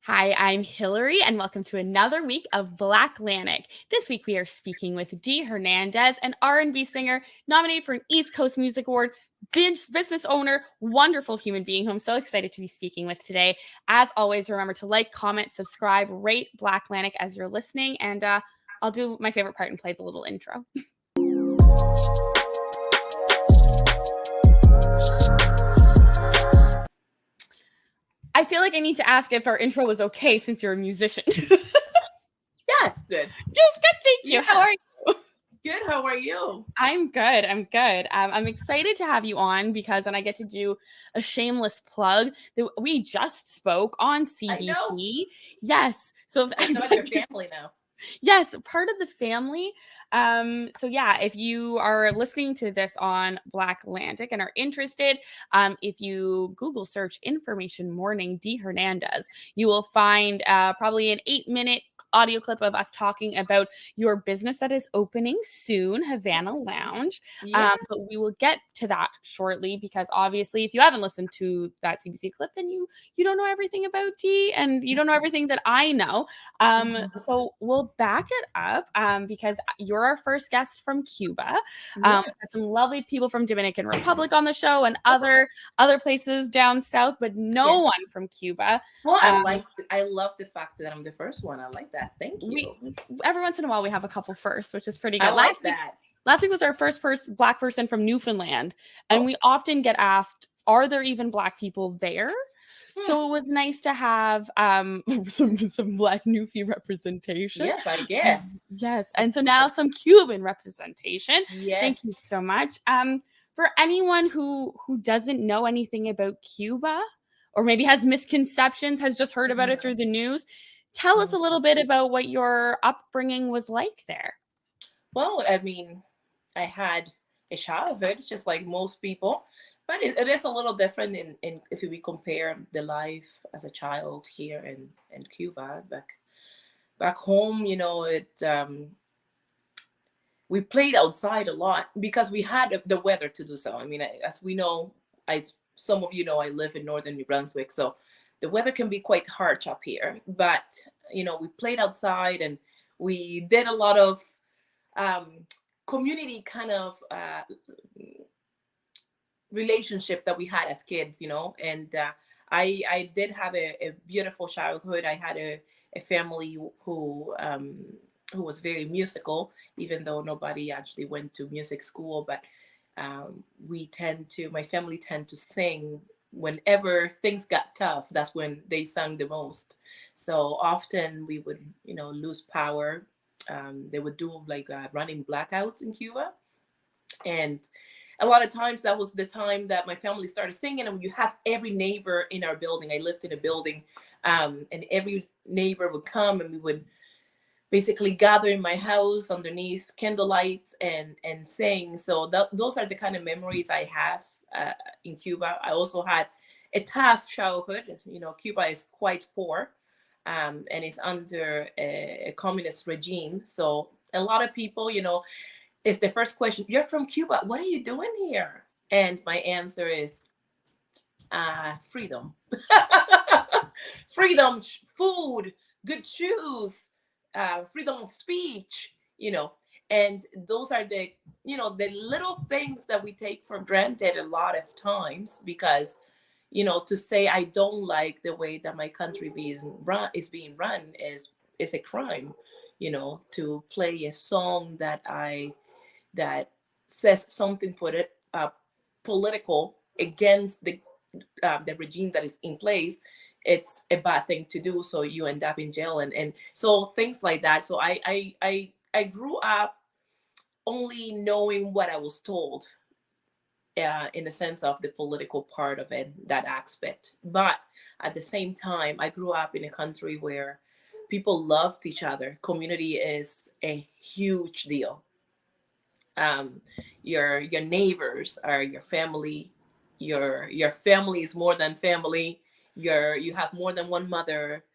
Hi, I'm Hillary, and welcome to another week of Black Atlantic. This week we are speaking with Dee Hernandez, an R&B singer nominated for an East Coast Music Award, business owner, wonderful human being who I'm so excited to be speaking with today. As always, remember to like, comment, subscribe, rate Black Atlantic as you're listening, and I'll do my favorite part and play the little intro. I feel like I need to ask if our intro was okay since you're a musician. Yes, good. Yes, good, thank you. Yeah. How are you? Good. How are you? I'm good. I'm excited to have you on because then I get to do a shameless plug that we just spoke on I know. CBC. Yes. So I know your family now. yes, part of the family. So yeah, if you are listening to this on Black Atlantic and are interested, if you Google search Information Morning Dee Hernandez, you will find probably an 8-minute audio clip of us talking about your business that is opening soon, Havana Lounge. Yeah. But we will get to that shortly because obviously, if you haven't listened to that CBC clip, then you don't know everything about Dee and you don't know everything that I know. So we'll back it up because you're our first guest from Cuba. Yeah. We've had some lovely people from Dominican Republic on the show and other places down south, but no one from Cuba. Well, I love the fact that I'm the first one. I like that. Thank you. Every once in a while we have a couple firsts, which is pretty good. I like that. Last week was our first Black person from Newfoundland, and we often get asked, "Are there even Black people there?" So it was nice to have some Black Newfie representation. Yes, I guess. Yes, and so now some Cuban representation. Yes. Thank you so much. For anyone who doesn't know anything about Cuba, or maybe has misconceptions, has just heard about it through the news, tell us a little bit about what your upbringing was like there. Well, I mean, I had a childhood just like most people. But it is a little different in if we compare the life as a child here in Cuba. Back home, we played outside a lot because we had the weather to do so. I mean, as we know, some of you know, I live in northern New Brunswick, so the weather can be quite harsh up here. But we played outside and we did a lot of community kind of relationship that we had as kids, and I did have a beautiful childhood. I had a family who was very musical, even though nobody actually went to music school, but my family tend to sing whenever things got tough. That's when they sang the most. So often we would lose power. They would do like running blackouts in Cuba, and a lot of times that was the time that my family started singing, and you have every neighbor in our building. I lived in a building, and every neighbor would come, and we would basically gather in my house underneath candlelights and sing. So those are the kind of memories I have in Cuba. I also had a tough childhood. Cuba is quite poor, and it's under a communist regime. So a lot of people, it's the first question, "You're from Cuba. What are you doing here?" And my answer is, freedom. Freedom, food, good shoes, freedom of speech, and those are the little things that we take for granted a lot of times because, to say I don't like the way that my country is being run is a crime. To play a song that says something political against the regime that is in place, it's a bad thing to do. So you end up in jail and so things like that. So I grew up only knowing what I was told in the sense of the political part of it, that aspect. But at the same time, I grew up in a country where people loved each other. Community is a huge deal. Your neighbors are your family. Your family is more than family. You have more than one mother,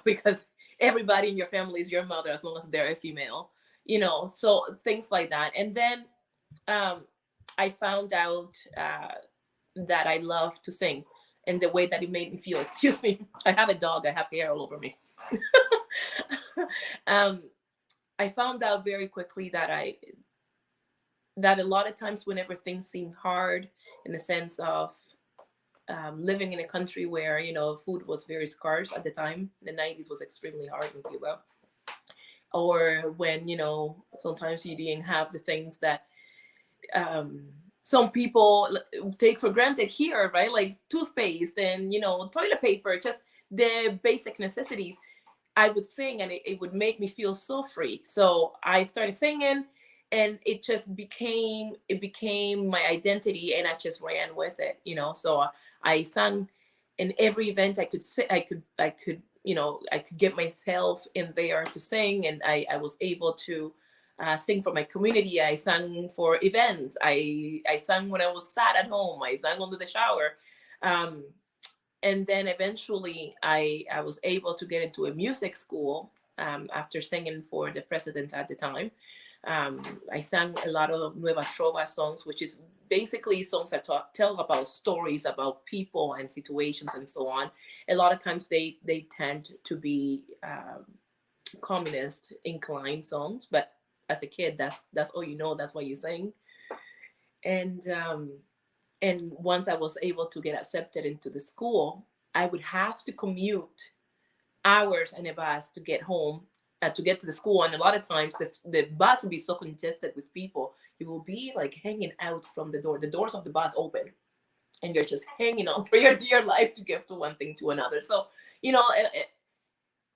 because everybody in your family is your mother as long as they're a female, so things like that. And then I found out that I love to sing. and the way that it made me feel. Excuse me, I have a dog, I have hair all over me. I found out very quickly that a lot of times whenever things seem hard, in the sense of living in a country where, you know, food was very scarce at the time, the 90s was extremely hard in Cuba, or when, you know, sometimes you didn't have the things that some people take for granted here, right? Like toothpaste and, you know, toilet paper, just the basic necessities. I would sing, and it would make me feel so free. So I started singing, and it just became my identity, and I just ran with it, you know. So I sang in every event I could sit, I could, you know, I could get myself in there to sing, and I was able to sing for my community. I sang for events. I sang when I was sad at home. I sang under the shower. And then eventually I was able to get into a music school after singing for the president at the time. I sang a lot of Nueva Trova songs, which is basically songs that tell about stories about people and situations and so on. A lot of times they tend to be communist inclined songs, but as a kid, that's all you know, that's what you sing. And once I was able to get accepted into the school, I would have to commute hours in a bus to get home, to get to the school. And a lot of times the bus would be so congested with people, you will be like hanging out from the door. The doors of the bus open, and you're just hanging on for your dear life to get to one thing to another. So, you know,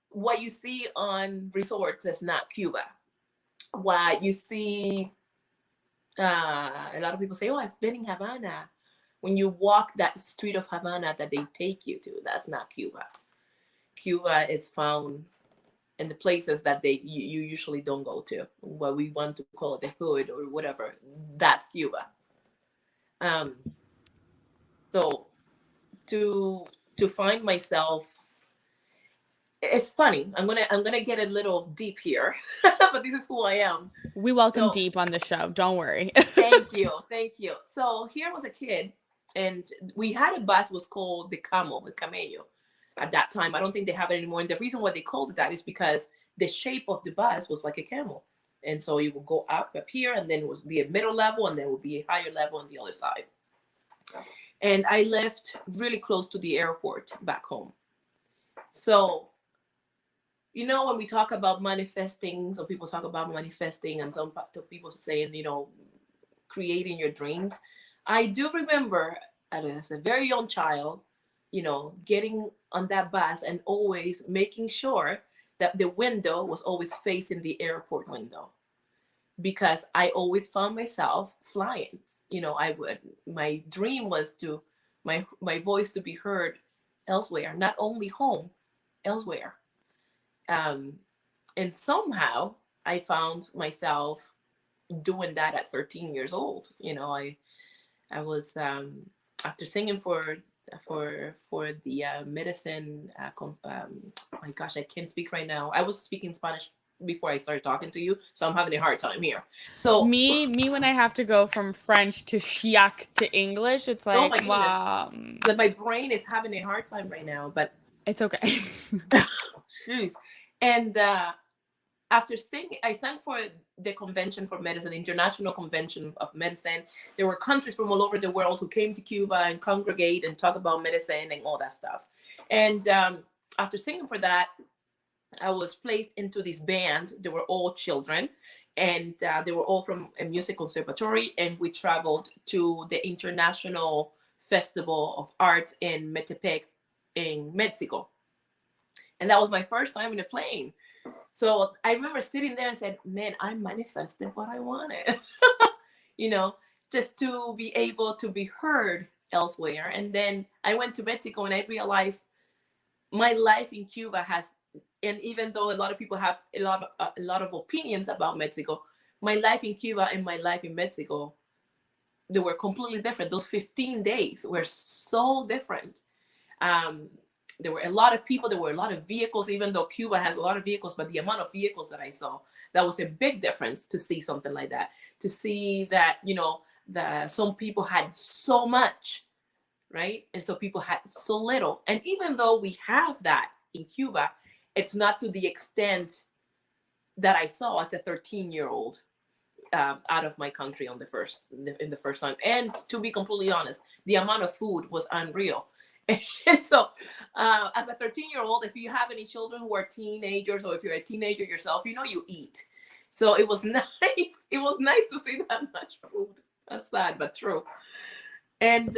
what you see on resorts is not Cuba. What you see, a lot of people say, oh, I've been in Havana. When you walk that street of Havana that they take you to, that's not Cuba. Cuba is found in the places that you usually don't go to, what we want to call the hood or whatever. That's Cuba. So to find myself, it's funny. I'm gonna get a little deep here, but this is who I am. We welcome deep on the show. Don't worry. Thank you. So here was a kid, and we had a bus was called the Camello. At that time, I don't think they have it anymore. And the reason why they called it that is because the shape of the bus was like a camel, and so it would go up here, and then it would be a middle level, and then it would be a higher level on the other side. And I lived really close to the airport back home. So, you know, when we talk about manifesting, some people talk about manifesting, and some people saying, you know, creating your dreams. I do remember as a very young child, you know, getting on that bus and always making sure that the window was always facing the airport window, because I always found myself flying. You know, my dream was to my voice to be heard elsewhere, not only home, elsewhere. And somehow I found myself doing that at 13 years old. You know, I was after singing for the medicine. Oh my gosh, I can't speak right now. I was speaking Spanish before I started talking to you, so I'm having a hard time here. So me when I have to go from French to Chiac to English, it's like, oh my wow. goodness, my brain is having a hard time right now, but it's okay. Jeez. And after singing, I sang for the convention for medicine, International Convention of Medicine. There were countries from all over the world who came to Cuba and congregate and talk about medicine and all that stuff. And after singing for that, I was placed into this band. They were all children, and they were all from a music conservatory. And we traveled to the International Festival of Arts in Metepec in Mexico. And that was my first time in a plane. So I remember sitting there and said, man, I manifested what I wanted, you know, just to be able to be heard elsewhere. And then I went to Mexico, and I realized my life in Cuba has, and even though a lot of people have a lot of opinions about Mexico, my life in Cuba and my life in Mexico, they were completely different. Those 15 days were so different. There were a lot of people, there were a lot of vehicles, even though Cuba has a lot of vehicles, but the amount of vehicles that I saw, that was a big difference to see something like that. To see that, you know, some people had so much, right? And so people had so little. And even though we have that in Cuba, it's not to the extent that I saw as a 13-year-old out of my country on in the first time. And to be completely honest, the amount of food was unreal. And so, as a 13-year-old, if you have any children who are teenagers, or if you're a teenager yourself, you eat. So it was nice. It was nice to see that much food. That's sad, but true. And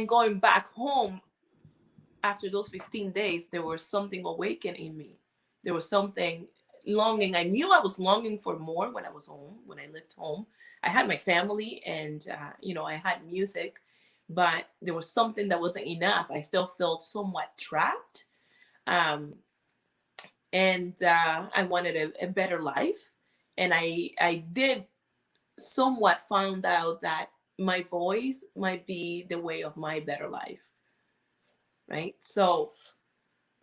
going back home after those 15 days, there was something awakened in me. There was something longing. I knew I was longing for more when I was home, when I lived home. I had my family, and I had music, but there was something that wasn't enough. I still felt somewhat trapped, and I wanted a better life. And I did somewhat found out that my voice might be the way of my better life, right? So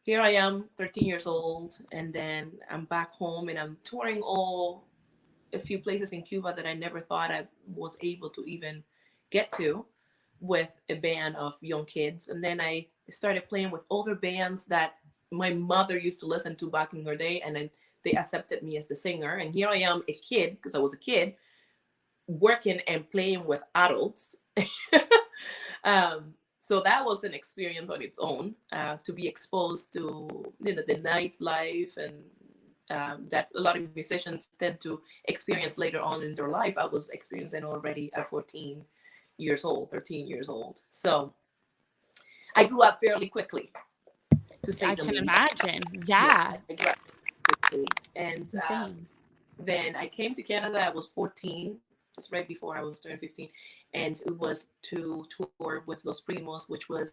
here I am, 13 years old, and then I'm back home and I'm touring a few places in Cuba that I never thought I was able to even get to, with a band of young kids. And then I started playing with older bands that my mother used to listen to back in her day, and then they accepted me as the singer. And here I am, a kid, because I was a kid, working and playing with adults. So that was an experience on its own, to be exposed to the nightlife, and that a lot of musicians tend to experience later on in their life. I was experiencing already at 14 years old, 13 years old. So I grew up fairly quickly, to say I the can least. imagine. Yes, Yeah. I grew up quickly. And Insane. then I came to Canada. I was 14, just right before I was turning 15. And it was to tour with Los Primos, which was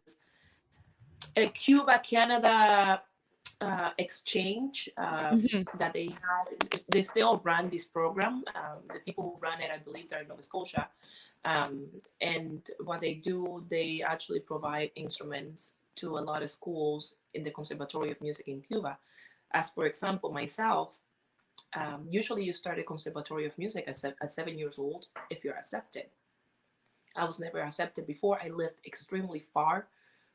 a Cuba-Canada exchange Mhm. that they had. They still run this program. The people who run it, I believe, are in Nova Scotia. And what they do, they actually provide instruments to a lot of schools in the Conservatory of Music in Cuba. As for example, myself, usually you start a Conservatory of Music at 7 years old if you're accepted. I was never accepted before. I lived extremely far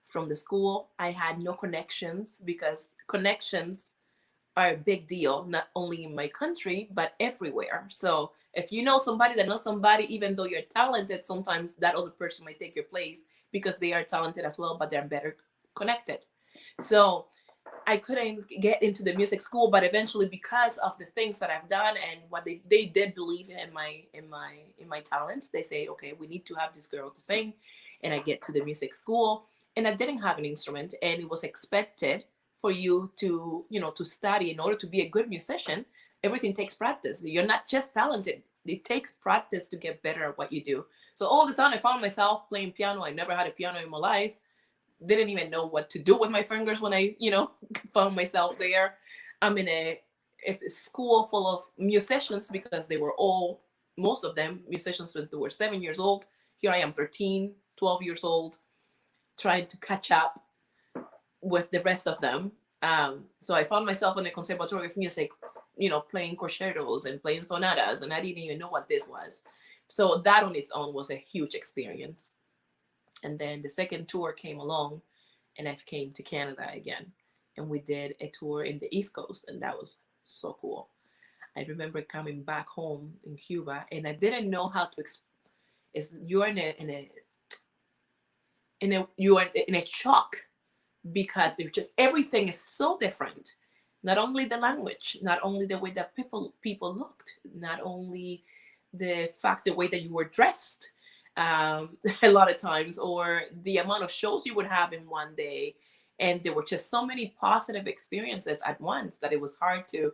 from the school. I had no connections, because connections are a big deal, not only in my country, but everywhere. So if you know somebody that knows somebody, even though you're talented, sometimes that other person might take your place because they are talented as well, but they're better connected. So I couldn't get into the music school, but eventually, because of the things that I've done and what they did believe in my talent, they say, okay, we need to have this girl to sing. And I get to the music school, and I didn't have an instrument, and it was expected for you to study in order to be a good musician. Everything takes practice. You're not just talented. It takes practice to get better at what you do. So all of a sudden, I found myself playing piano. I never had a piano in my life. Didn't even know what to do with my fingers when I, found myself there. I'm in a school full of musicians, because they were most of them musicians when they were 7 years old. Here I am, 13, 12 years old, trying to catch up with the rest of them. So I found myself in a Conservatory of Music, playing concertos and playing sonatas, and I didn't even know what this was. So that on its own was a huge experience. And then the second tour came along, and I came to Canada again. And we did a tour in the East Coast, and that was so cool. I remember coming back home in Cuba, and I didn't know how to. You're you are in a shock, because they're just, everything is so different. Not only the language, not only the way that people looked, not only the way that you were dressed, a lot of times, or the amount of shows you would have in one day. And there were just so many positive experiences at once that it was hard to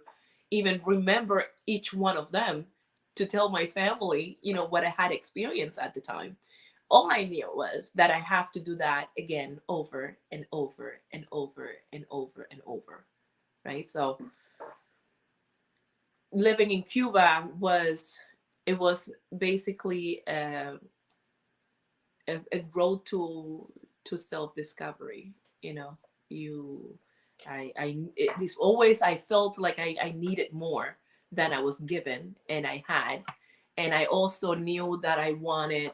even remember each one of them, to tell my family, what I had experienced at the time. All I knew was that I have to do that again, over and over and over and over and over, right? So living in Cuba was basically a road to self-discovery. This always, I felt like I needed more than I was given, and I had. And I also knew that I wanted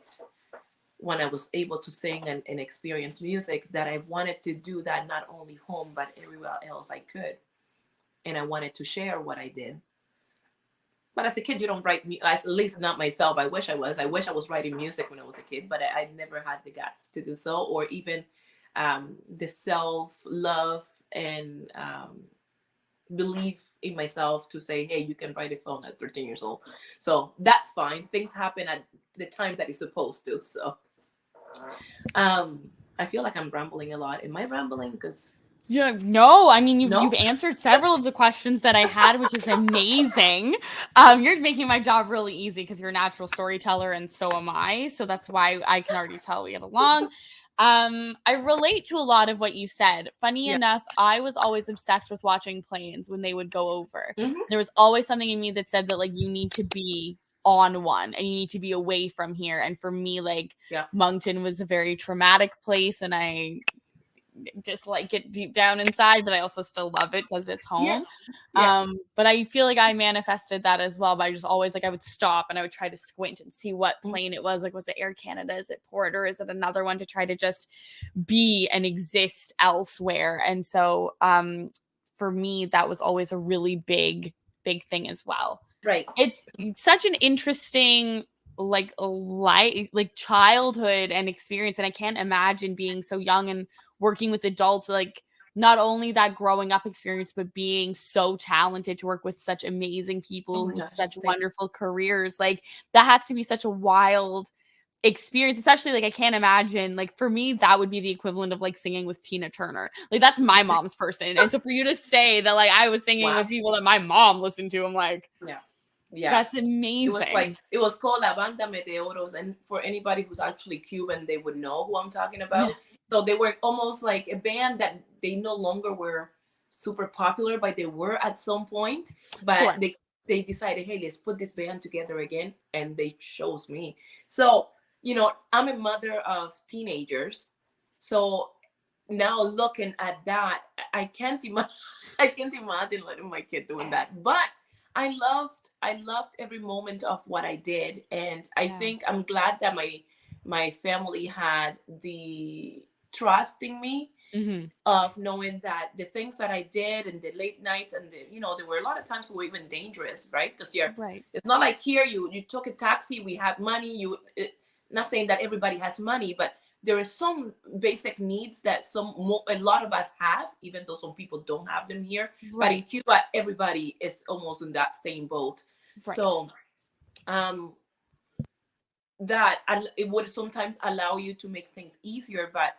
when I was able to sing and experience music, that I wanted to do that not only home, but everywhere else I could. And I wanted to share what I did. But as a kid, you don't write me, at least not myself. I wish I was. I wish I was writing music when I was a kid, but I never had the guts to do so, or even the self love and belief in myself to say, hey, you can write a song at 13 years old. So that's fine. Things happen at the time that it's supposed to. So I feel like I'm rambling a lot. Am I rambling? Because Yeah, no, I mean, no. you've answered several of the questions that I had, which is amazing. You're making my job really easy because you're a natural storyteller and so am I. So that's why I can already tell we get along. I relate to a lot of what you said. Funny Yeah. enough, I was always obsessed with watching planes when they would go over. Mhm. There was always something in me that said that, like, you need to be on one and you need to be away from here. And for me, like, Yeah. Moncton was a very traumatic place and I dislike it deep down inside, but I also still love it because it's home. Yes. Yes. But I feel like I manifested that as well by just always, like, I would stop and I would try to squint and see what plane it was. Like, was it Air Canada? Is it Port? Or is it another one, to try to just be and exist elsewhere? And so for me, that was always a really big thing as well. Right. It's such an interesting like childhood and experience, and I can't imagine being so young and working with adults, like, not only that growing up experience, but being so talented to work with such amazing Oh people my with gosh. such wonderful careers. Like, that has to be such a wild experience, especially, like, I can't imagine, like, for me that would be the equivalent of like singing with Tina Turner. Like, that's my mom's person, and so for you to say that, like, I was singing Wow. with people that my mom listened to, I'm like, Yeah. Yeah. that's It was amazing. like, it was called La Banda Meteoros, and for anybody who's actually Cuban, they would know who I'm talking about. So they were almost like a band that they no longer were super popular, but they were at some point. But Sure. they decided, hey, let's put this band together again, and they chose me. So, you know, I'm a mother of teenagers, so now looking at that, I can't imagine. I can't imagine letting my kid doing that. But I loved every moment of what I did, and I Yeah. think I'm glad that my family had the trust in me, Mm-hmm. of knowing that the things that I did and the late nights, and the, you know, there were a lot of times were even dangerous, right? Because Right. it's not like here you took a taxi, we had money. Not saying that everybody has money, but there are some basic needs that a lot of us have, even though some people don't have them here. But in Right. Cuba, everybody is almost in that same boat. Right. So that, and it would sometimes allow you to make things easier. But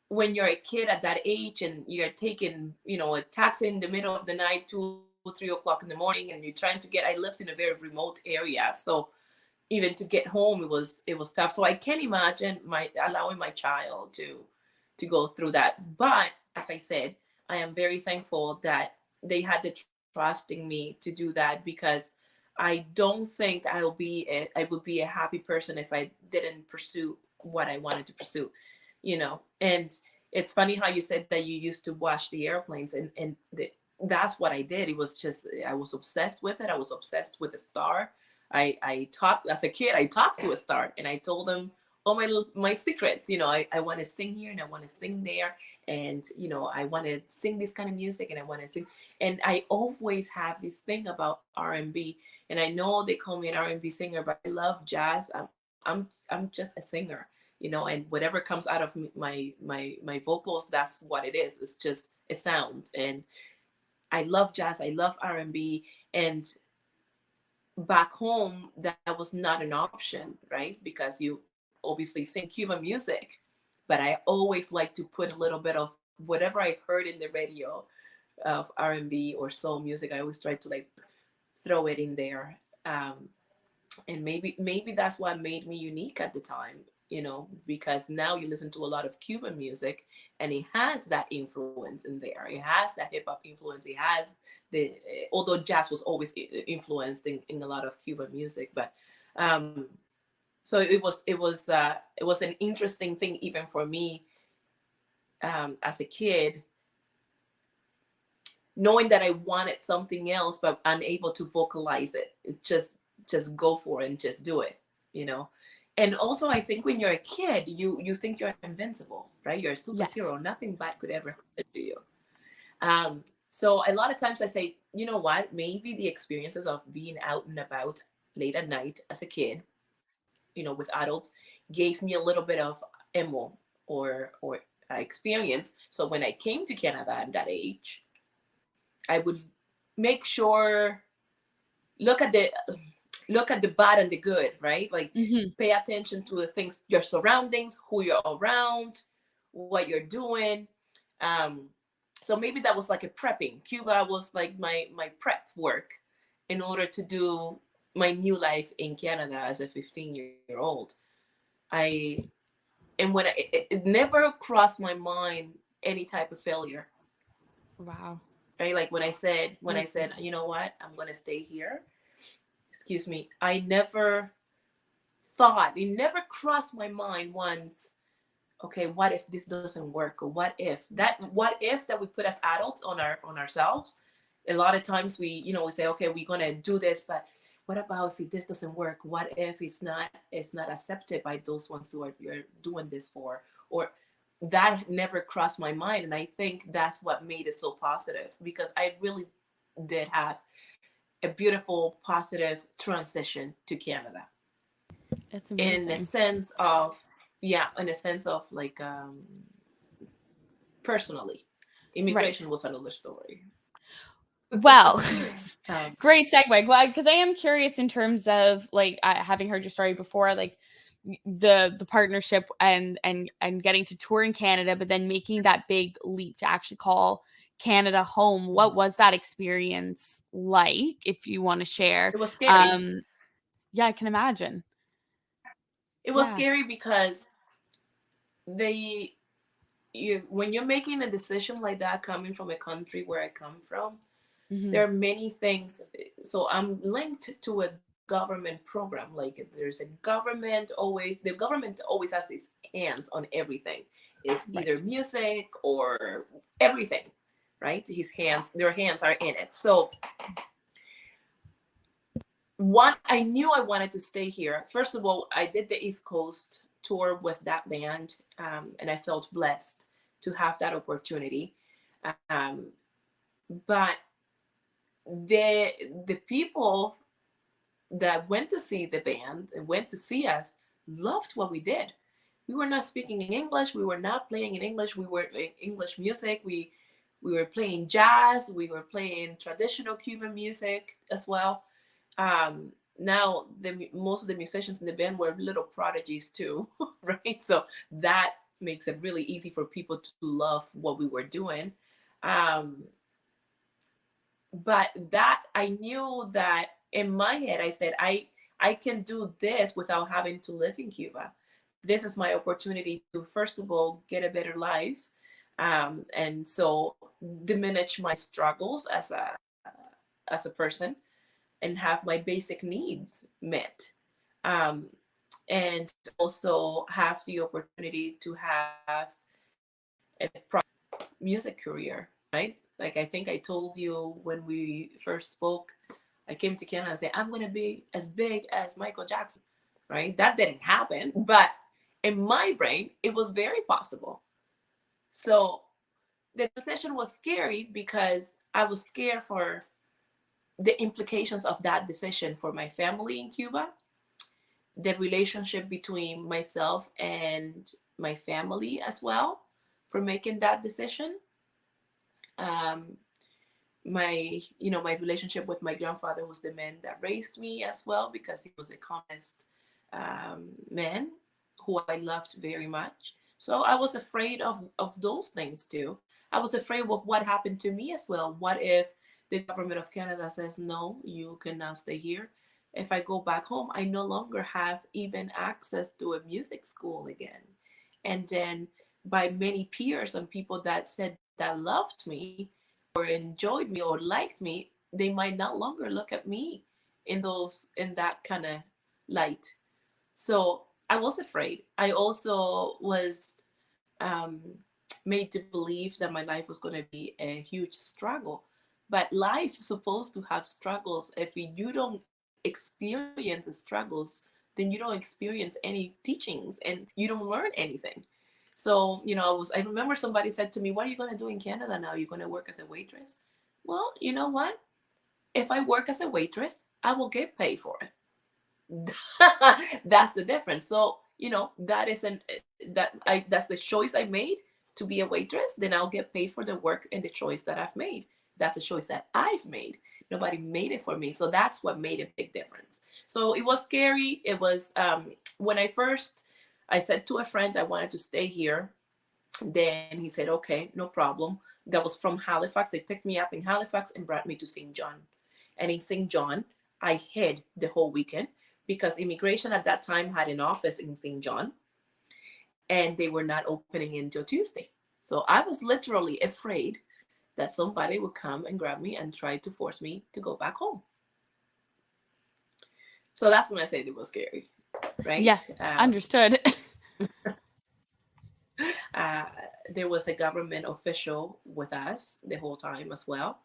when you're a kid at that age and you're taking, you know, a taxi in the middle of the night, 2, 3 o'clock in the morning, and you're trying to get, I lived in a very remote area, so even to get home, it was tough. So I can't imagine allowing my child to go through that. But as I said, I am very thankful that they had the trust in me to do that, because I don't think I would be a happy person if I didn't pursue what I wanted to pursue, you know. And it's funny how you said that you used to watch the airplanes, and that's what I did. It was just, I was obsessed with it. I was obsessed with a star. I talked as a kid. I talked to a star, and I told them all my secrets. You know, I want to sing here and I want to sing there, and you know, I want to sing this kind of music and I want to sing. And I always have this thing about R&B, and I know they call me an R&B singer, but I love jazz. I'm just a singer, you know, and whatever comes out of my vocals, that's what it is. It's just a sound, and I love jazz. I love R&B, and back home that was not an option, right? Because you obviously sing Cuban music, but I always like to put a little bit of whatever I heard in the radio of R&B or soul music. I always try to like throw it in there. And maybe that's what made me unique at the time, you know, because now you listen to a lot of Cuban music and it has that influence in there. It has that hip hop influence. It has the, although jazz was always influenced in a lot of Cuban music, but so it was an interesting thing even for me as a kid, knowing that I wanted something else but unable to vocalize it. Just go for it and just do it, you know. And also, I think when you're a kid, you think you're invincible, right? You're a Yes. superhero. Nothing bad could ever happen to you. So a lot of times I say, you know what? Maybe the experiences of being out and about late at night as a kid, with adults, gave me a little bit of emo or experience. So when I came to Canada at that age, I would make sure look at the look at the bad and the good, right? Like Hmm. pay attention to the things, your surroundings, who you're around, what you're doing. Um, so maybe that was like a prepping. Cuba was like my prep work in order to do my new life in Canada as a 15-year-old. I and when it never crossed my mind any type of failure, Wow. right? Like when I said, Amazing. you know what, I'm gonna stay here. Excuse me. I never thought, it never crossed my mind once, okay, what if this doesn't work? Or what if that we put as adults on ourselves? A lot of times we say, okay, we're gonna do this, but what about if this doesn't work? What if it's not accepted by those ones who are you're doing this for? Or that never crossed my mind. And I think that's what made it so positive, because I really did have a beautiful, positive transition to Canada It's in a amazing. sense of, yeah, in a sense of like personally. Right. Immigration was another story. Well, um, great segue. Well, because I am curious in terms of like having heard your story before, like the partnership and getting to tour in Canada, but then making that big leap to actually call Canada home. What was that experience like? If you want to share, it was scary. um, yeah, I can imagine. It was Yeah. scary because they you when you're making a decision like that coming from a country where I come from, Hmm. there are many things. So I'm linked to a government program. Like the government always has its hands on everything. It's either Right. music or everything, right? Their hands are in it. So one, I knew I wanted to stay here. First of all, I did the East Coast tour with that band, and I felt blessed to have that opportunity. Um, but the the people that went to see the band and went to see us loved what we did. We were not speaking in English. We were not playing in English. We were in English music. We were playing jazz. We were playing traditional Cuban music as well. Now most of the musicians in the band were little prodigies too, right? So that makes it really easy for people to love what we were doing. Um, but that I knew that in my head, I said I can do this without having to live in Cuba. This is my opportunity to first of all get a better life, and so diminish my struggles as a person and have my basic needs met, um, and also have the opportunity to have a music career, right? Like I think I told you when we first spoke, I came to Canada and said, I'm going to be as big as Michael Jackson, right? That didn't happen, but in my brain, it was very possible. So the decision was scary because I was scared for the implications of that decision for my family in Cuba, the relationship between myself and my family as well for making that decision. Um, my relationship with my grandfather was the man that raised me as well, because he was a communist man who I loved very much. So I was afraid of those things too. I was afraid of what happened to me as well. What if the government of Canada says no, you cannot stay here? If I go back home, I no longer have even access to a music school again. And then by many peers and people that said that loved me or enjoyed me or liked me, they might not longer look at me in that kind of light. So I was afraid. I also was um, made to believe that my life was going to be a huge struggle. But life is supposed to have struggles. If you don't experience the struggles, then you don't experience any teachings and you don't learn anything. So, I remember somebody said to me, what are you going to do in Canada now? You're going to work as a waitress? Well, you know what? If I work as a waitress, I will get paid for it. That's the difference. So, that is that's the choice I made to be a waitress. Then I'll get paid for the work and the choice that I've made. That's a choice that I've made. Nobody made it for me. So that's what made a big difference. So it was scary. It was when I said to a friend I wanted to stay here. Then he said, okay, no problem. That was from Halifax. They picked me up in Halifax and brought me to St. John. And in St. John, I hid the whole weekend because immigration at that time had an office in St. John and they were not opening until Tuesday. So I was literally afraid that somebody would come and grab me and try to force me to go back home. So that's when I said it was scary, right? Yes, understood. There was a government official with us the whole time as well.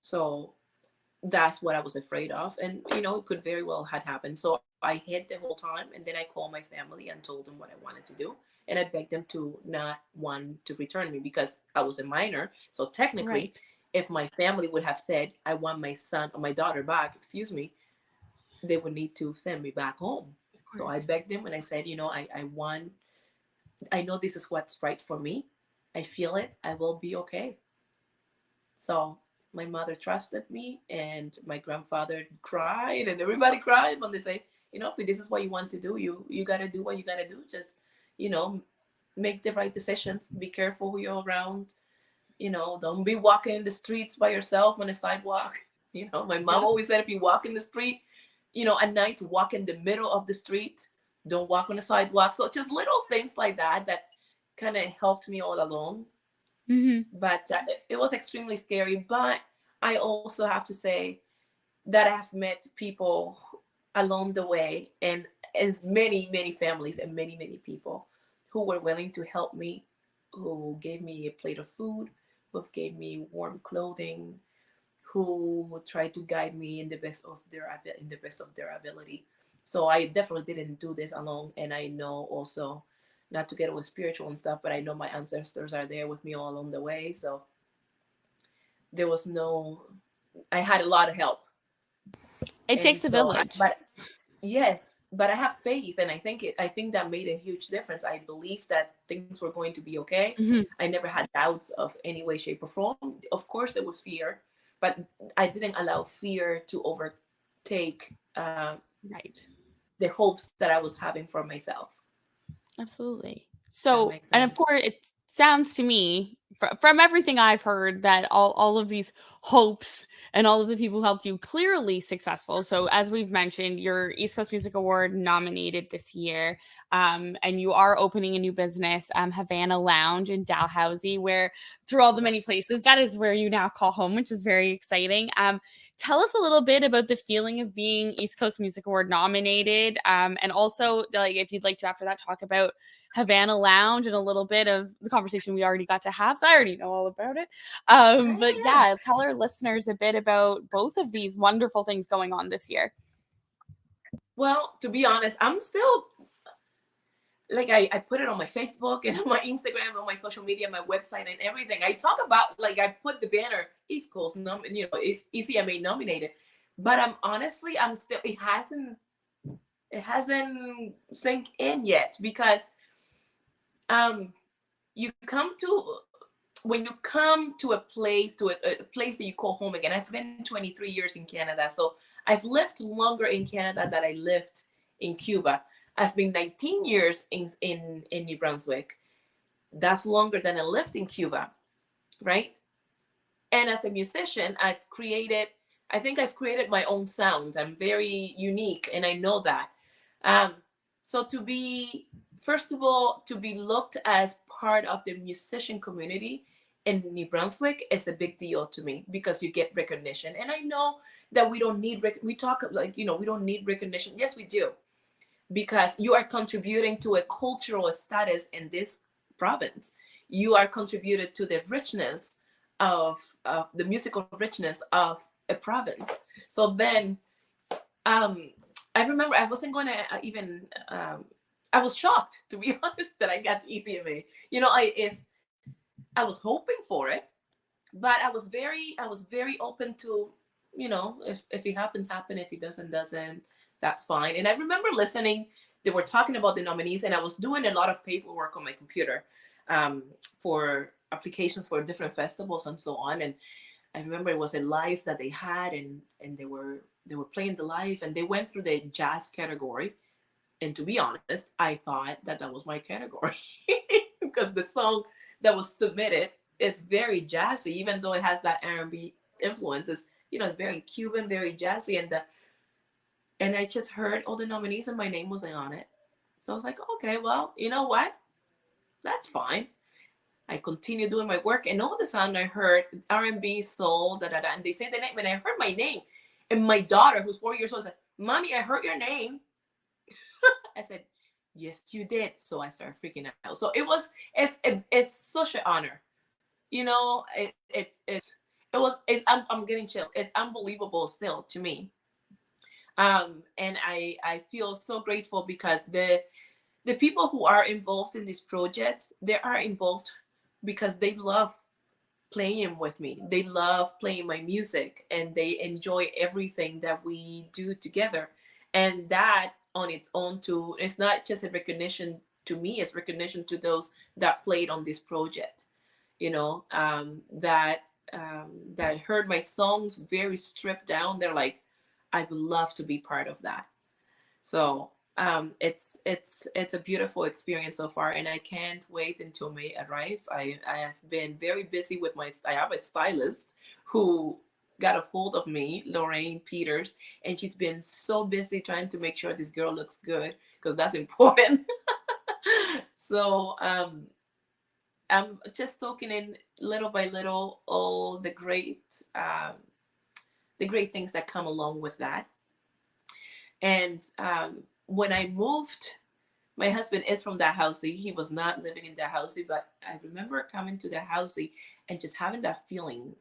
So that's what I was afraid of. And, it could very well have happened. So I hid the whole time. And then I called my family and told them what I wanted to do. And I begged them to not want to return me because I was a minor. So technically, if my family would have said, I want my son or my daughter back, they would need to send me back home. So I begged them and I said, I know this is what's right for me. I feel it. I will be okay. So my mother trusted me and my grandfather cried and everybody cried when they say, if this is what you want to do, you got to do what you got to do. Just, make the right decisions. Be careful who you're around. Don't be walking the streets by yourself on a sidewalk. My mom always said, if you walk in the street, at night, walk in the middle of the street. Don't walk on the sidewalk. So just little things like that kind of helped me all along. But it was extremely scary. But I also have to say that I have met people along the way, and as many, many families and many, many people who were willing to help me, who gave me a plate of food, who gave me warm clothing, who tried to guide me in the best of their ability. So I definitely didn't do this alone. And I know also, not to get all spiritual and stuff, but I know my ancestors are there with me all along the way. So I had a lot of help. It takes a village. But I have faith, and I think that made a huge difference. I believed that things were going to be okay. I never had doubts of any way, shape, or form. Of course, there was fear, but I didn't allow fear to overtake the hopes that I was having for myself. Absolutely. So, and of course, it sounds to me from everything I've heard that all of these hopes and all of the people who helped you clearly successful. So as we've mentioned, you're East Coast Music Award nominated this year, and you are opening a new business, Havana Lounge in Dalhousie, where through all the many places, that is where you now call home, which is very exciting. Tell us a little bit about the feeling of being East Coast Music Award nominated, and also if you'd like to after that talk about Havana Lounge and a little bit of the conversation we already got to have. So I already know all about it. But yeah, tell our listeners a bit about both of these wonderful things going on this year. Well, to be honest, I'm still I put it on my Facebook and on my Instagram, on my social media, my website and everything. I talk about I put the banner East Coast, it's ECMA nominated. But I'm still, it hasn't sunk in yet because when you come to a place that you call home again. I've been 23 years in Canada, so I've lived longer in Canada than I lived in Cuba. I've been 19 years in New Brunswick. That's longer than I lived in Cuba, right? And as a musician, I've created my own sound. I'm very unique, and I know that. So first of all, to be looked as part of the musician community in New Brunswick is a big deal to me because you get recognition. And I know that we don't need, we don't need recognition. Yes, we do. Because you are contributing to a cultural status in this province. You are contributed to the richness of the musical richness of a province. So then I remember I wasn't going to even. I was shocked, to be honest, that I got the ECMA. I was hoping for it, but I was very open to, if it happen. If it doesn't, that's fine. And I remember listening. They were talking about the nominees, and I was doing a lot of paperwork on my computer, for applications for different festivals and so on. And I remember it was a live that they had, and they were playing the live, and they went through the jazz category. And to be honest, I thought that was my category because the song that was submitted is very jazzy, even though it has that R&B influence. It's very Cuban, very jazzy, and I just heard all the nominees and my name wasn't on it. So I was like, okay, well, you know what? That's fine. I continued doing my work, and all of a sudden I heard R&B, soul, da da da, and they said the name, and I heard my name, and my daughter, who's 4 years old, said, "Mommy, I heard your name." I said, "Yes, you did." So I started freaking out. So it's such an honor, I'm getting chills. It's unbelievable still to me. And I feel so grateful because the people who are involved in this project, they are involved because they love playing with me. They love playing my music, and they enjoy everything that we do together. And that on its own too, it's not just a recognition to me, it's recognition to those that played on this project, that heard my songs very stripped down. They're like, I would love to be part of that. So it's a beautiful experience so far, and I can't wait until May arrives. I have been very busy with I have a stylist who got a hold of me, Lorraine Peters, and she's been so busy trying to make sure this girl looks good, because that's important. So I'm just soaking in little by little all the great things that come along with that. And when I moved, my husband is from Dalhousie. He was not living in Dalhousie, but I remember coming to Dalhousie and just having that feeling.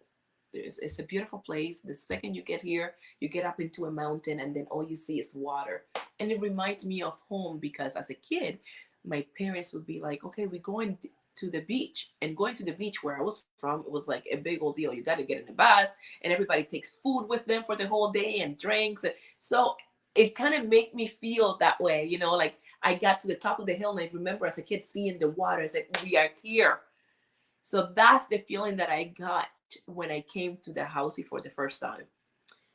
It's a beautiful place. The second you get here, you get up into a mountain, and then all you see is water. And it reminds me of home, because as a kid, my parents would be like, okay, we're going to the beach. And going to the beach where I was from, it was like a big old deal. You got to get in the bus, and everybody takes food with them for the whole day and drinks. So it kind of made me feel that way, like I got to the top of the hill, and I remember as a kid seeing the water. I said, we are here. So that's the feeling that I got when I came to Dalhousie for the first time.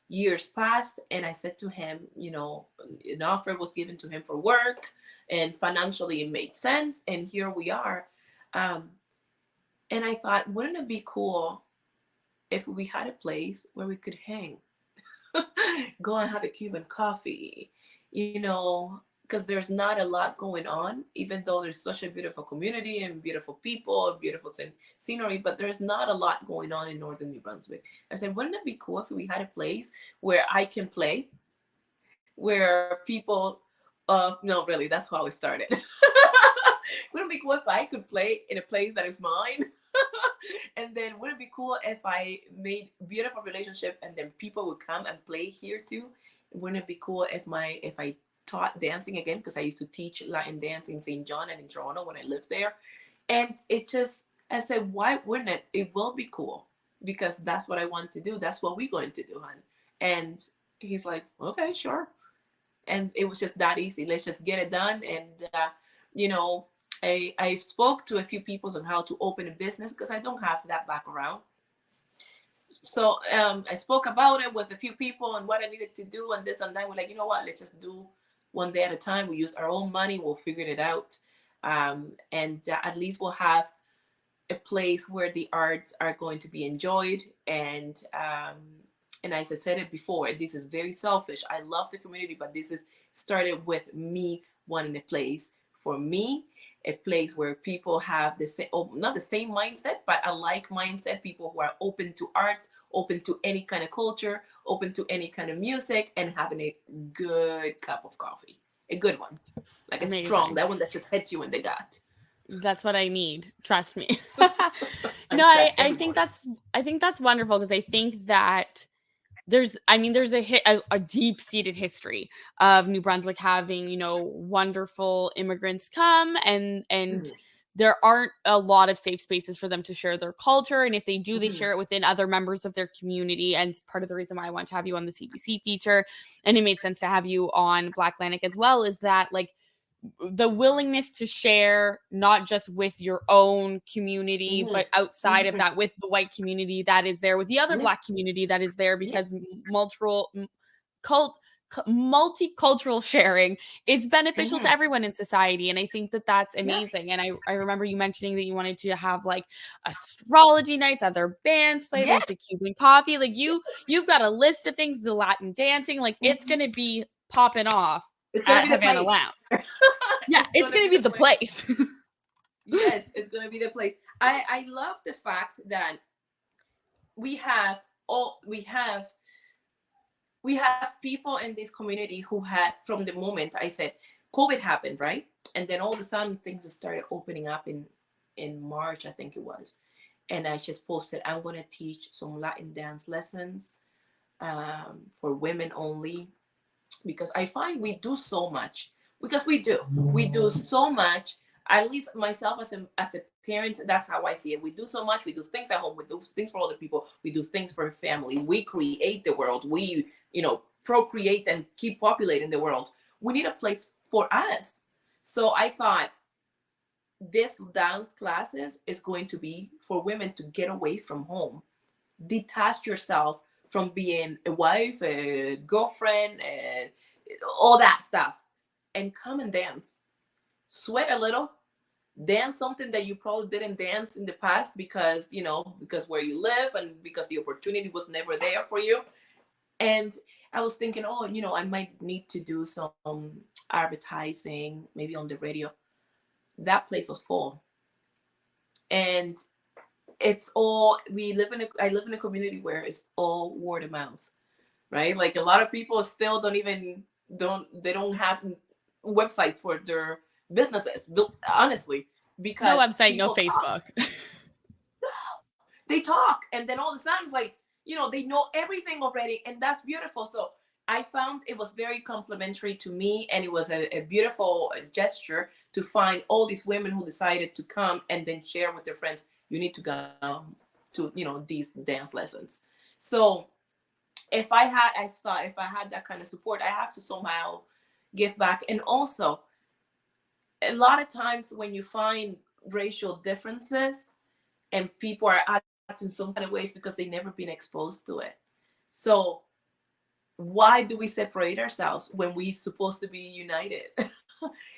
Years passed, and I said to him, an offer was given to him for work, and financially it made sense, and here we are. And I thought, wouldn't it be cool if we had a place where we could hang? Go and have a Cuban coffee, because there's not a lot going on, even though there's such a beautiful community and beautiful people, beautiful scenery, but there's not a lot going on in Northern New Brunswick. I said, wouldn't it be cool if we had a place where I can play, where people, no, really, that's how it started. Wouldn't it be cool if I could play in a place that is mine? And then would it be cool if I made beautiful relationship, and then people would come and play here too? Wouldn't it be cool if I taught dancing again, because I used to teach Latin dance in St. John and in Toronto when I lived there. And I said, why wouldn't it? It will be cool, because that's what I want to do. That's what we're going to do, hon. And he's like, okay, sure. And it was just that easy. Let's just get it done. And, I spoke to a few people on how to open a business, because I don't have that background. So I spoke about it with a few people and what I needed to do and this and that. We're like, you know what? Let's just do one day at a time. We use our own money. We'll figure it out. And at least we'll have a place where the arts are going to be enjoyed. And as I said it before, this is very selfish. I love the community, but this is started with me wanting a place for me, a place where people have the same, not the same mindset, but a like mindset, people who are open to arts, open to any kind of culture, open to any kind of music, and having a good cup of coffee, a good one, like a strong, that one that just hits you in the gut. That's what I need. Trust me. No, I think that's wonderful, because I think that there's a deep-seated history of New Brunswick having, wonderful immigrants come, and Mhm. there aren't a lot of safe spaces for them to share their culture. And if they do, they Mhm. share it within other members of their community. And it's part of the reason why I want to have you on the CBC feature. And it made sense to have you on Black Atlantic as well, is that like the willingness to share, not just with your own community, Mhm. but outside of Mhm. that with the white community that is there, with the other Yes. Black community that is there, Yes. because cult, multicultural sharing is beneficial to Mhm. everyone in society. And I think that that's Yeah. amazing. And I remember you mentioning that you wanted to have like astrology nights, other bands play, there's Yes. the Cuban coffee, like Yes. you've got a list of things, the Latin dancing, like it's Mhm. gonna be popping off It's gonna at be the Havana place. Lounge. Yeah, It's it's gonna gonna be be the the place. place. Yes, it's gonna be the place. I love the fact that we have all we have people in this community who had, from the moment I said COVID happened, right? And then all of a sudden things started opening up in March, I think it was. And I just posted, I'm gonna teach some Latin dance lessons for women only, because I find we do so much, because we do so much. At least myself as a parent, that's how I see it. We do so much. We do things at home. We do things for other people. We do things for family. We create the world. We procreate and keep populating the world. We need a place for us. So I thought this dance classes is going to be for women to get away from home, detach yourself from being a wife, a girlfriend, and all that stuff, and come and dance. Sweat a little, dance something that you probably didn't dance in the past because because where you live and because the opportunity was never there for you. And I was thinking, oh, I might need to do some advertising, maybe on the radio. That place was full, and it's all we live in. I live in a community where it's all word of mouth, right? Like a lot of people still don't have websites for their businesses, honestly, No because website, no people talk. Facebook. They talk, and then all of a sudden it's like, they know everything already, and that's beautiful. So I found it was very complimentary to me, and it was a beautiful gesture to find all these women who decided to come and then share with their friends, you need to go to these dance lessons. So I thought if I had that kind of support, I have to somehow give back. And also, a lot of times when you find racial differences and people are acting some kind of ways because they've never been exposed to it. So why do we separate ourselves when we're supposed to be united?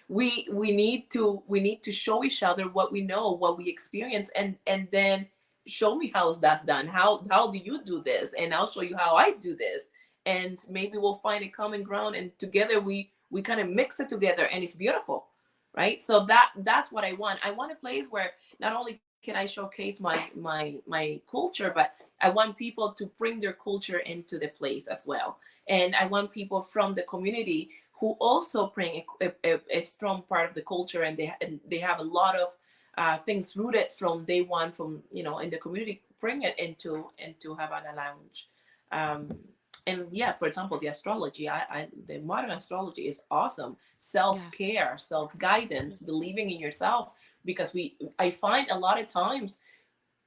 We need to show each other what we know, what we experience, and then show me how that's done. How do you do this? And I'll show you how I do this. And maybe we'll find a common ground, and together we kind of mix it together, and it's beautiful, right? So that's what I want. I want a place where not only can I showcase my culture, but I want people to bring their culture into the place as well. And I want people from the community who also bring a strong part of the culture, and they have a lot of things rooted from day one, from in the community, bring it into Havana Lounge. um, and yeah, for example, the astrology, the modern astrology is awesome. Yeah. Self-care, self-guidance, believing in yourself, because I find a lot of times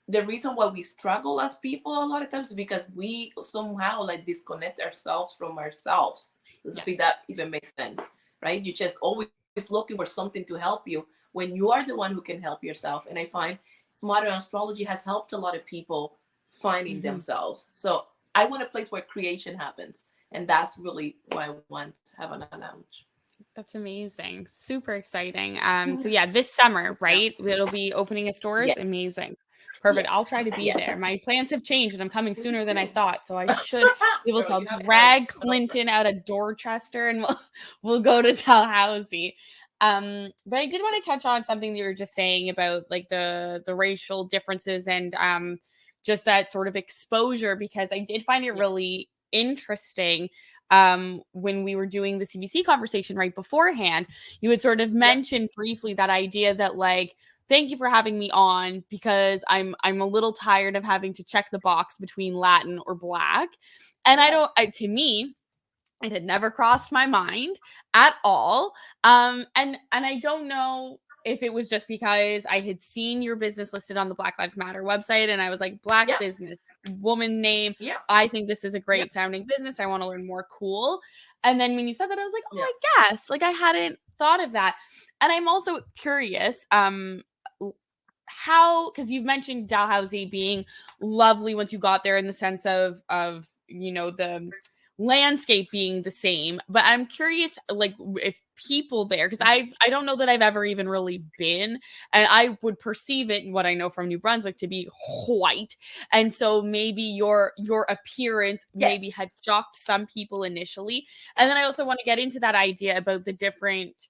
the reason why we struggle as people a lot of times is because we somehow like disconnect ourselves from ourselves. Doesn't think Yes. that even makes sense, right? You just always looking for something to help you when you are the one who can help yourself. And I find modern astrology has helped a lot of people finding Hmm. themselves. So I want a place where creation happens, and that's really why I want to have an lounge. That's amazing. Super exciting. So yeah, this summer, Yeah. right? It'll be opening its doors. Yes. Amazing. Perfect. I'll try Yes. to be there. Yes. My plans have changed and I'm coming Please sooner than I do. thought. So I should be able Girl, to you have a house. drag Come on over. Clinton out of Dorchester and we'll go to Dalhousie. But I did want to touch on something that you were just saying about like the racial differences and just that sort of exposure, because I did find it Yeah. really interesting when we were doing the CBC conversation right beforehand. You had sort of Yep. mentioned briefly that idea that like thank you for having me on, because I'm a little tired of having to check the box between Latin or Black. And to me, it had never crossed my mind at all. And I don't know if it was just because I had seen your business listed on the Black Lives Matter website, and I was like, Black Yeah. business, woman name. Yeah. I think this is a great Yeah. sounding business. I want to learn more. Cool. And then when you said that, I was like, oh, Yeah. I guess. Like, I hadn't thought of that. And I'm also curious, how, because you've mentioned Dalhousie being lovely once you got there, in the sense of the landscape being the same, but I'm curious, like, if people there, because I don't know that I've ever even really been, and I would perceive it, and what I know from New Brunswick, to be white, and so maybe your appearance maybe Yes. had shocked some people initially. And then I also want to get into that idea about the different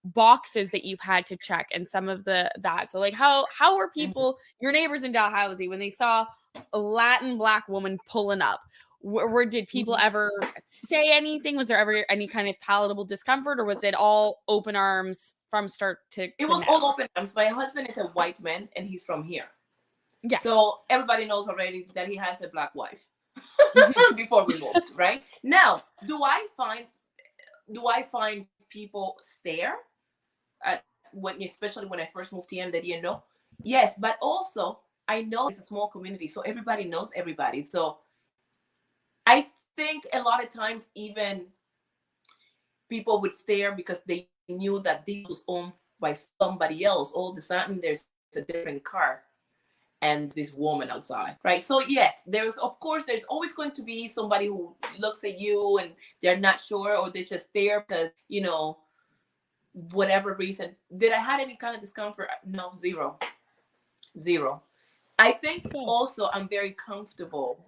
boxes that you've had to check, and some of that. So, like, how were people, your neighbors in Dalhousie, when they saw a Latin Black woman pulling up? Where did people ever say anything? Was there ever any kind of palatable discomfort, or was it all open arms from start to It was now? all open arms. My husband is a white man, and he's from here. Yes. So everybody knows already that he has a Black wife before we moved, right? Now, do I find people stare at especially when I first moved here and they didn't know? Yes, but also I know it's a small community, so everybody knows everybody. So I think a lot of times even people would stare because they knew that this was owned by somebody else. All of a sudden, there's a different car and this woman outside, right? So yes, there's always going to be somebody who looks at you and they're not sure, or they just stare because, whatever reason. Did I have any kind of discomfort? No, zero. I think also I'm very comfortable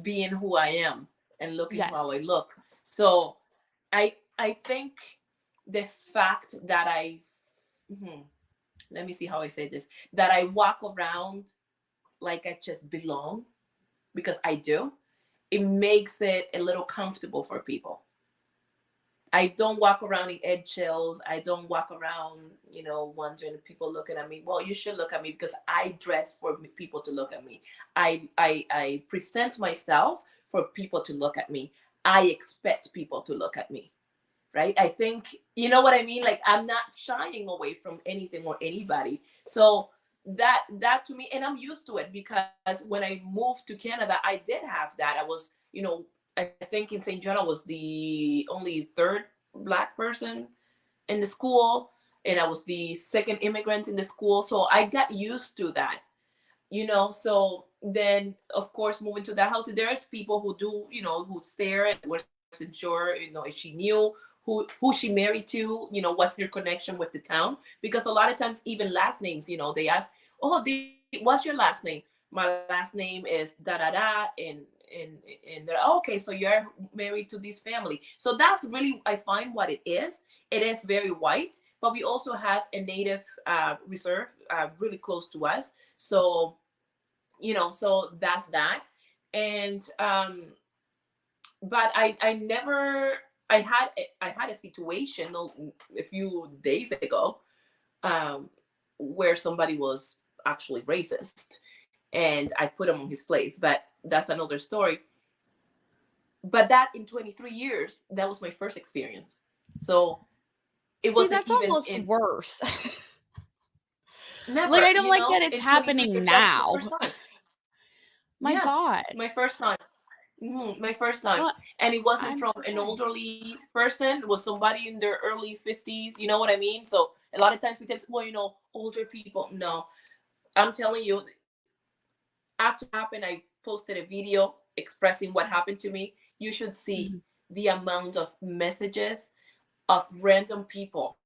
being who I am and looking how I look. So I think the fact that let me see how I say this, that I walk around like I just belong, because I do, it makes it a little comfortable for people. I don't walk around in eggshells. I don't walk around, wondering if people looking at me. Well, you should look at me because I dress for people to look at me. I present myself for people to look at me. I expect people to look at me, right? I think, you know what I mean? Like, I'm not shying away from anything or anybody. So that to me, and I'm used to it, because when I moved to Canada, I did have that. I was, I think in St. John, I was the only third Black person in the school, and I was the second immigrant in the school. So I got used to that, So then, of course, moving to that house, there's people who do, who stare and wasn't sure, if she knew who she married to, what's your connection with the town. Because a lot of times, even last names, they ask, oh, what's your last name? My last name is da-da-da, and they're, oh, okay, so you're married to this family. So that's really, I find, what it is. It is very white, but we also have a native reserve really close to us. So, so that's that. And but I never, I had a situation a few days ago where somebody was actually racist, and I put him on his place, but that's another story. But that, in 23 years, that was my first experience. So it wasn't that's even almost worse. Never, like, I don't like that it's in 23 happening years, now. that was my first time. My God. My first time. My first time. Well, and it wasn't from an elderly person. It was somebody in their early 50s. You know what I mean? So a lot of times we think, well, older people. No, I'm telling you, after it happened, I posted a video expressing what happened to me. You should see the amount of messages of random people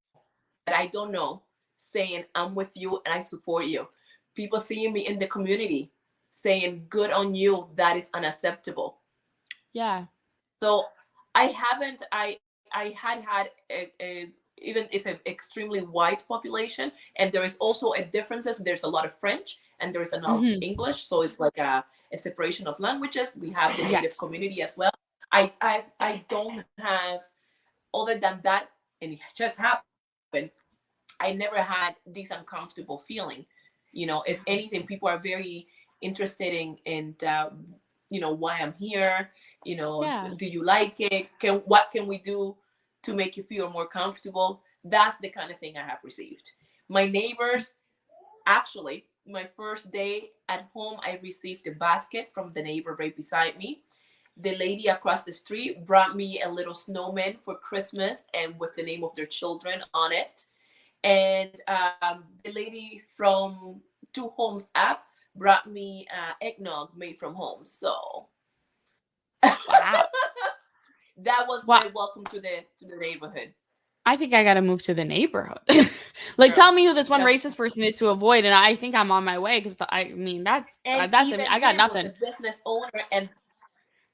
that I don't know saying, I'm with you and I support you. People seeing me in the community saying, good on you, that is unacceptable. Yeah. So I had even it's an extremely white population, and there is also a differences. There's a lot of French and there's a lot of English. So it's like a separation of languages. We have the native community as well. I don't have, other than that, and it just happened, I never had this uncomfortable feeling. If anything, people are very interested in why I'm here. Yeah. Do you like it? What can we do to make you feel more comfortable? That's the kind of thing I have received. My neighbors, actually, my first day at home, I received a basket from the neighbor right beside me. The lady across the street brought me a little snowman for Christmas and with the name of their children on it. And the lady from Two Homes Up brought me eggnog made from home. So Wow. that was Well, my welcome to the neighborhood. I think I got to move to the neighborhood. Like, Girl, tell me who this one that's, racist person is to avoid, and I think I'm on my way because I mean and that's even I got him was a nothing. business owner, and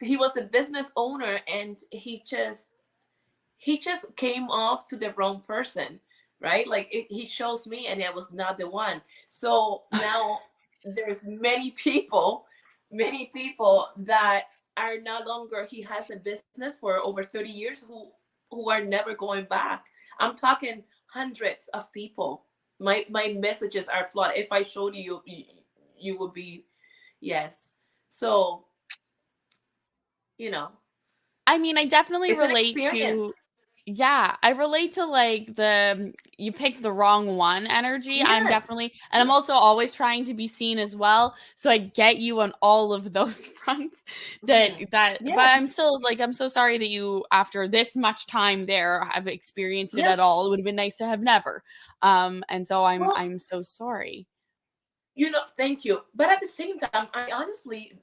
he was a business owner, and he just came off to the wrong person, right? Like he shows me, and I was not the one. So now there's many people that are no longer. He has a business for over 30 years who are never going back. I'm talking hundreds of people. My messages are flawed. If I showed you would be yes. So you know, I mean, I definitely it's an relate experience. to, yeah, I relate to like the you picked the wrong one energy. I'm Yes. definitely, and I'm also always trying to be seen as well. So I get you on all of those fronts. Mhm. But Yes. I'm still like, I'm so sorry that you, after this much time there, have experienced it Yes. at all. It would have been nice to have never. And so Well, I'm so sorry. thank you. But at the same time, I honestly,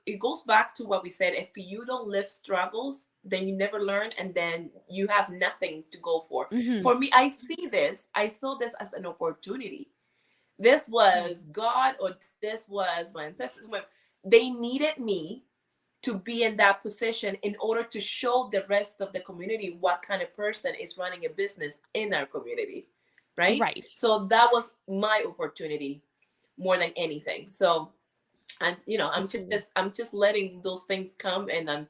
it goes back to what we said. If you don't live struggles, then you never learn, and then you have nothing to go for. Hmm. For me, I saw this as an opportunity. This was God, or this was my ancestors. They needed me to be in that position in order to show the rest of the community what kind of person is running a business in our community, right? Right. So that was my opportunity more than anything. So, and Absolutely. I'm just letting those things come, and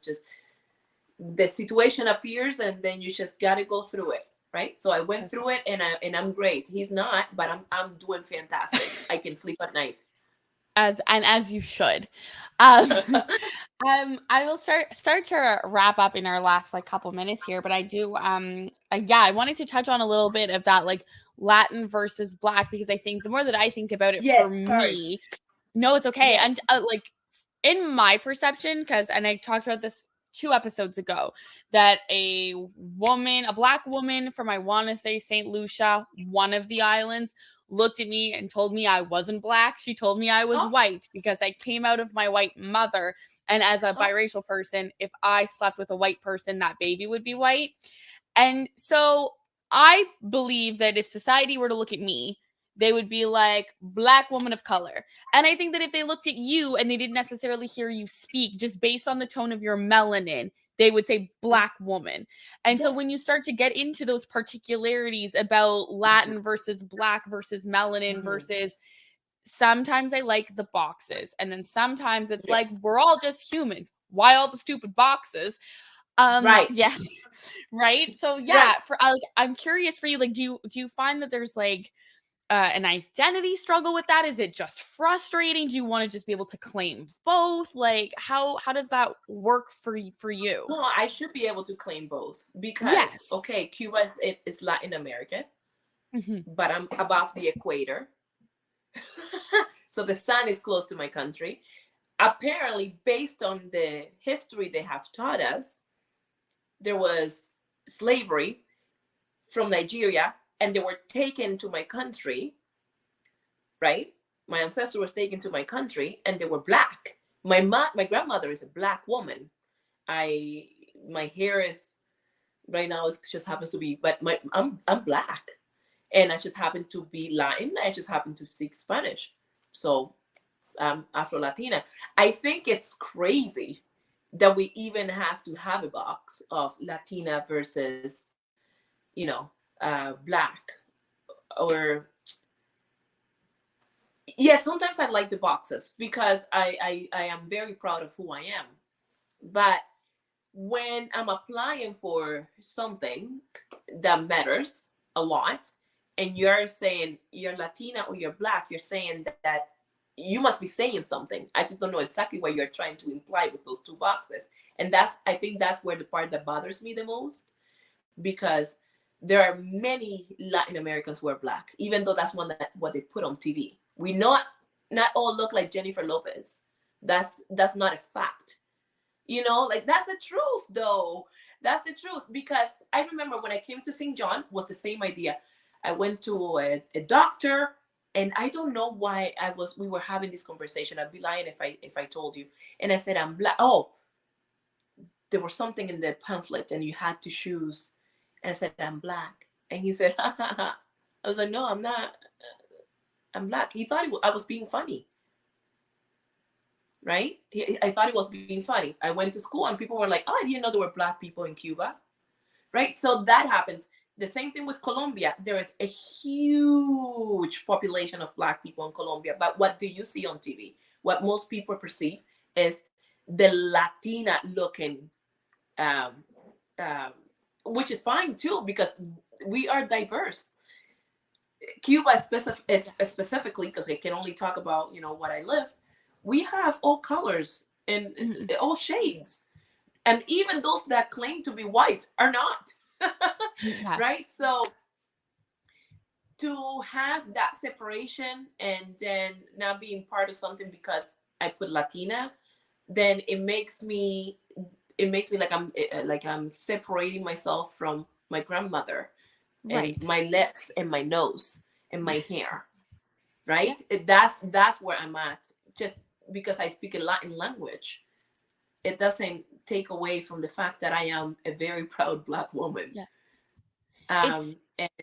the situation appears, and then you just got to go through it, right? So I went through it, and I'm great. He's not, but I'm doing fantastic. I can sleep at night. As you should. Um, I will start to wrap up in our last like couple minutes here, but I do yeah, I wanted to touch on a little bit of that like Latin versus Black, because I think the more that I think about it for Yes, sorry. me, no, it's okay. And Yes. like in my perception, because and I talked about this 2 episodes ago, that a Black woman from, I want to say, St. Lucia, one of the islands, looked at me and told me I wasn't Black. She told me I was Oh, white because I came out of my white mother. And as a oh, biracial person, if I slept with a white person, that baby would be white. And so I believe that if society were to look at me, they would be like, Black woman of color. And I think that if they looked at you and they didn't necessarily hear you speak, just based on the tone of your melanin, they would say Black woman. And so when yes. you start to get into those particularities about Mhm. Latin versus Black versus melanin Mhm. versus, sometimes I like the boxes. And then sometimes it's like, Yes. we're all just humans. Why all the stupid boxes? Right. Yes. Right. So Right. yeah, I'm curious for you, like, do you find that there's like an identity struggle with that? Is it just frustrating? Do you want to just be able to claim both? Like, how does that work for you? No, I should be able to claim both because, Yes. okay, Cuba is Latin America, Hmm. but I'm above the equator. So the sun is close to my country. Apparently, based on the history they have taught us, there was slavery from Nigeria, and they were taken to my country, right? My ancestor was taken to my country, and they were Black. My grandmother is a Black woman. I my hair is right now, it just happens to be, but I'm Black, and I just happen to be Latin. I just happen to speak Spanish, so Afro Latina. I think it's crazy that we even have to have a box of Latina versus, Black, or yeah. Sometimes I like the boxes because I am very proud of who I am, but when I'm applying for something that matters a lot, and you're saying you're Latina or you're Black, you're saying that you must be saying something. I just don't know exactly what you're trying to imply with those two boxes. And I think that's where the part that bothers me the most, because there are many Latin Americans who are Black, even though that's what they put on TV. We not all look like Jennifer Lopez. That's not a fact. Like, that's the truth though. That's the truth, because I remember when I came to St. John was the same idea. I went to a doctor, and I don't know why we were having this conversation. I'd be lying if I told you. And I said, I'm Black. Oh, there was something in the pamphlet and you had to choose. And I said, I'm Black. And he said, ha ha ha. I was like, no, I'm not. I'm Black. He thought I was being funny. Right? I thought he was being funny. I went to school and people were like, oh, I didn't know there were Black people in Cuba. Right? So that happens. The same thing with Colombia. There is a huge population of Black people in Colombia. But what do you see on TV? What most people perceive is the Latina looking, which is fine too, because we are diverse. Cuba specifically, because I can only talk about, what I live. We have all colors and all shades. And even those that claim to be white are not. Yeah. Right? So to have that separation and then not being part of something because I put Latina, then it makes me like I'm separating myself from my grandmother, right, and my lips and my nose and my hair. Right? Yeah. That's where I'm at. Just because I speak a Latin language, it doesn't take away from the fact that I am a very proud Black woman. Yes.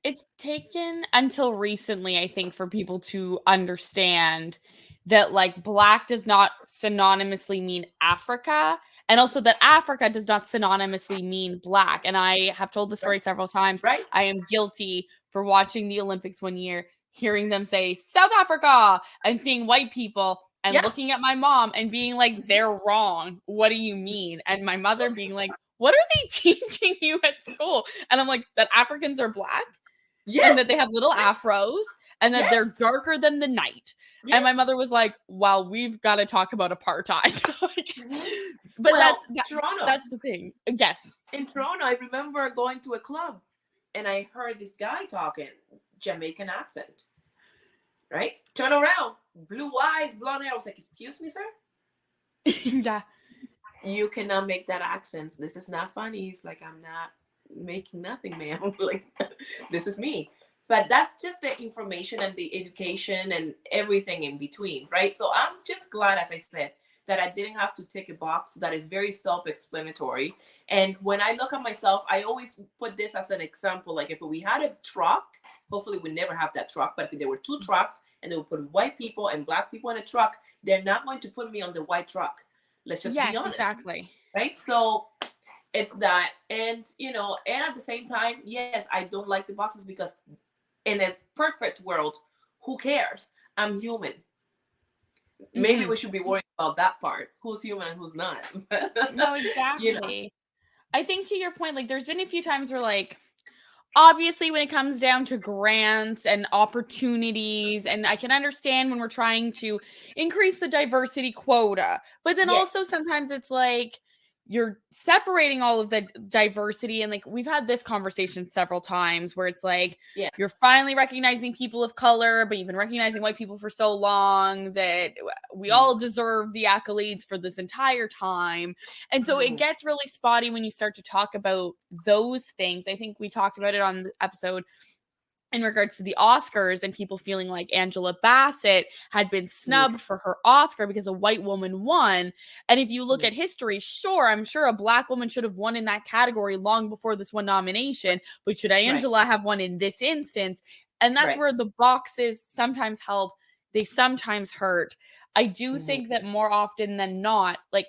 It's taken until recently, I think, for people to understand that, like, Black does not synonymously mean Africa, and also that Africa does not synonymously mean Black. And I have told the story several times. Right. I am guilty for watching the Olympics one year, hearing them say South Africa and seeing white people and looking at my mom and being like, they're wrong. What do you mean? And my mother being like, what are they teaching you at school? And I'm like, that Africans are Black. Yes. And that they have little afros and that they're darker than the night. Yes. And my mother was like, well, we've got to talk about apartheid. But Toronto. That's the thing. Yes. In Toronto, I remember going to a club and I heard this guy talking Jamaican accent. Right? Turn around. Blue eyes, blonde hair. I was like, excuse me, sir? Yeah. You cannot make that accent. This is not funny. He's like, I'm not making nothing, ma'am. Like, this is me. But that's just the information and the education and everything in between, right? So I'm just glad, as I said, that I didn't have to tick a box that is very self-explanatory. And when I look at myself, I always put this as an example. Like, if we had a truck, hopefully we never have that truck, but if there were two trucks and they would put white people and Black people in a truck, they're not going to put me on the white truck. Let's just be honest. Exactly. Right? So it's that. And, and at the same time, yes, I don't like the boxes because in a perfect world, who cares? I'm human. Maybe we should be worrying about that part. Who's human and who's not. No, exactly. I think to your point, like, there's been a few times where, like, obviously when it comes down to grants and opportunities, and I can understand when we're trying to increase the diversity quota, but then also sometimes it's like you're separating all of the diversity. And like, we've had this conversation several times where it's like, you're finally recognizing people of color, but you've been recognizing white people for so long that we all deserve the accolades for this entire time. And so it gets really spotty when you start to talk about those things. I think we talked about it on the episode in regards to the Oscars and people feeling like Angela Bassett had been snubbed for her Oscar because a white woman won. And if you look at history, sure, I'm sure a Black woman should have won in that category long before this one nomination, but should Angela have won in this instance? And that's where the boxes sometimes help. They sometimes hurt. I do think that more often than not, like,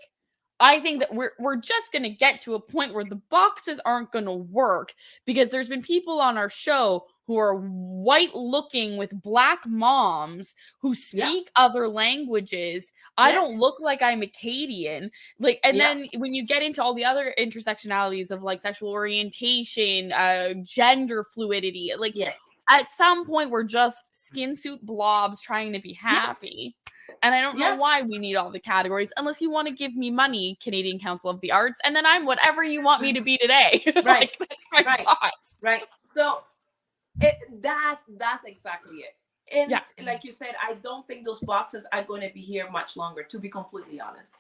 I think that we're just going to get to a point where the boxes aren't going to work, because there's been people on our show who are white looking with Black moms who speak other languages. I don't look like I'm Acadian. Like, and then when you get into all the other intersectionalities of like sexual orientation, gender fluidity, like at some point we're just skin suit blobs trying to be Yes. happy. And I don't know Yes. why we need all the categories unless you want to give me money, Canadian Council of the Arts, and then I'm whatever you want me to be today. Right. Like, that's my Right. thoughts. Right. So that's exactly it. And Yeah. like you said, I don't think those boxes are going to be here much longer, to be completely honest.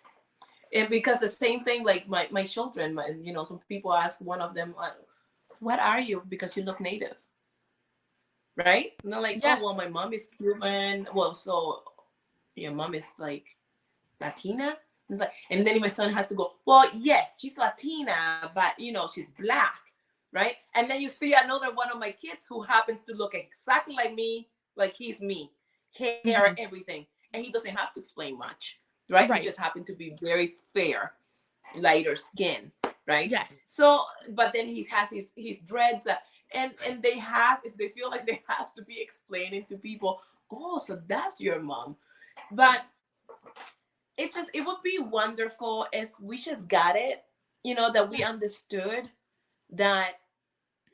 And because the same thing, like my children, some people ask one of them, what are you? Because you look native. Right? And they're like, Yeah. oh, well, my mom is Cuban. Well, so your mom is like Latina? And it's like, and then my son has to go, well, yes, she's Latina, but she's black. Right? And then you see another one of my kids who happens to look exactly like me, like he's me, hair, everything. And he doesn't have to explain much. Right? He just happened to be very fair, lighter skin. Right? Yes. So, but then he has his dreads. And they have, if they feel like they have to be explaining to people, oh, so that's your mom. But it would be wonderful if we just got it, that we understood that,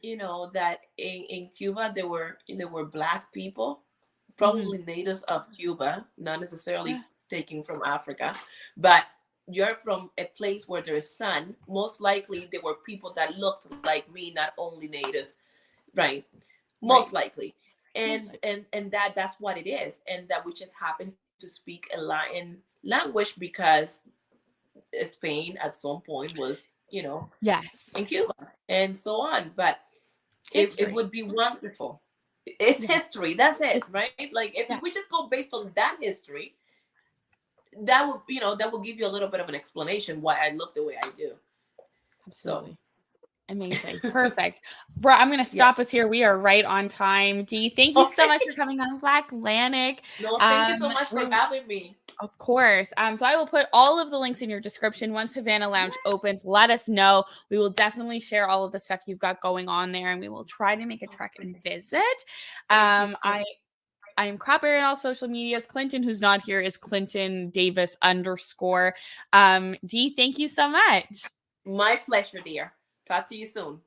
that in Cuba there were black people, probably natives of Cuba, not necessarily taken from Africa, but you're from a place where there is sun. Most likely there were people that looked like me, not only native. Right. Most likely. And that's what it is. And that we just happen to speak a Latin language because Spain at some point was, Yes. in Cuba and so on. But it would be wonderful. It's history. That's it, right? Like if we just go based on that history, that would give you a little bit of an explanation why I look the way I do. Absolutely. So. Amazing. Perfect. Bro, I'm going to stop us here. We are right on time. Dee, thank you so much for coming on Black Atlantic. No, thank you so much for having me. Of course. So I will put all of the links in your description. Once Havana Lounge opens, let us know. We will definitely share all of the stuff you've got going on there, and we will try to make a trek and visit. I am Crapberry on all social medias. Clinton, who's not here, is Clinton Davis _. Dee, thank you so much. My pleasure, dear. Talk to you soon.